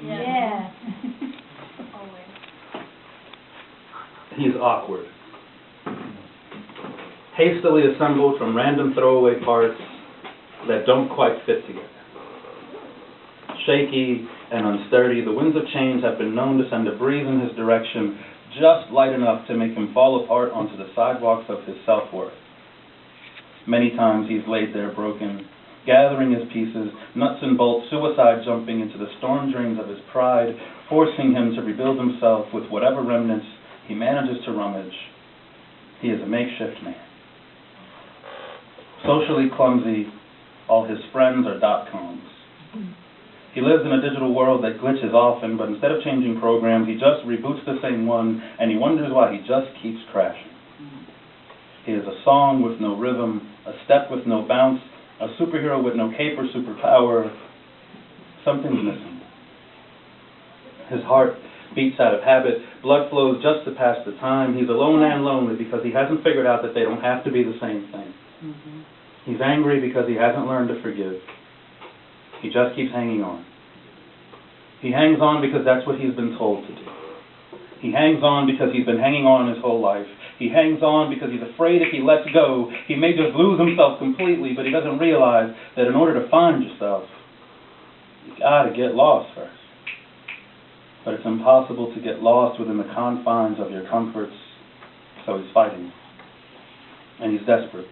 Yeah. Always. He's awkward. Hastily assembled from random throwaway parts that don't quite fit together. Shaky and unsturdy, the winds of change have been known to send a breeze in his direction just light enough to make him fall apart onto the sidewalks of his self-worth. Many times he's laid there broken, gathering his pieces, nuts and bolts, suicide jumping into the storm drains of his pride, forcing him to rebuild himself with whatever remnants he manages to rummage. He is a makeshift man. Socially clumsy, all his friends are .coms. He lives in a digital world that glitches often, but instead of changing programs, he just reboots the same one, and he wonders why he just keeps crashing. He is a song with no rhythm, a step with no bounce, a superhero with no cape or superpower. Something's missing. His heart beats out of habit, blood flows just to pass the time. He's alone and lonely because he hasn't figured out that they don't have to be the same thing. He's angry because he hasn't learned to forgive. He just keeps hanging on. He hangs on because that's what he's been told to do. He hangs on because he's been hanging on his whole life. He hangs on because he's afraid if he lets go, he may just lose himself completely, but he doesn't realize that in order to find yourself, you gotta get lost first. But it's impossible to get lost within the confines of your comforts, so he's fighting. And he's desperate.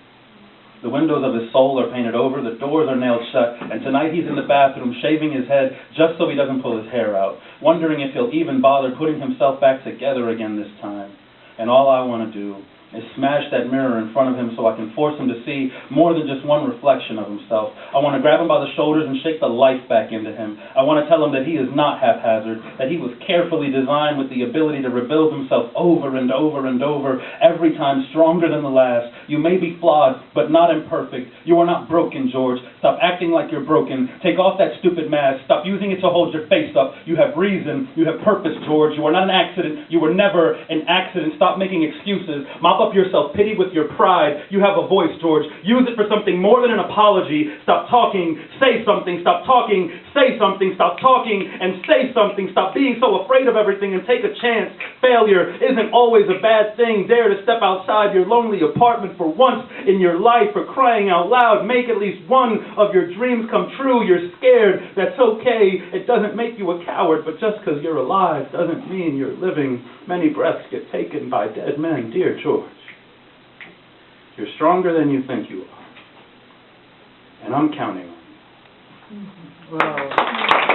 The windows of his soul are painted over, the doors are nailed shut, and tonight he's in the bathroom shaving his head just so he doesn't pull his hair out, wondering if he'll even bother putting himself back together again this time. And all I want to do is smash that mirror in front of him so I can force him to see more than just one reflection of himself. I want to grab him by the shoulders and shake the life back into him. I want to tell him that he is not haphazard, that he was carefully designed with the ability to rebuild himself over and over and over, every time stronger than the last. You may be flawed, but not imperfect. You are not broken, George. Stop acting like you're broken. Take off that stupid mask. Stop using it to hold your face up. You have reason. You have purpose, George. You are not an accident. You were never an accident. Stop making excuses. Mop up your self-pity with your pride. You have a voice, George. Use it for something more than an apology. Stop talking. Say something. Stop talking. Say something. Stop talking and say something. Stop being so afraid of everything and take a chance. Failure isn't always a bad thing. Dare to step outside your lonely apartment for once in your life. For crying out loud, make at least one of your dreams come true. You're scared. That's okay. It doesn't make you a coward, but just because you're alive doesn't mean you're living. Many breaths get taken by dead men. Dear George, you're stronger than you think you are. And I'm counting on you. Wow.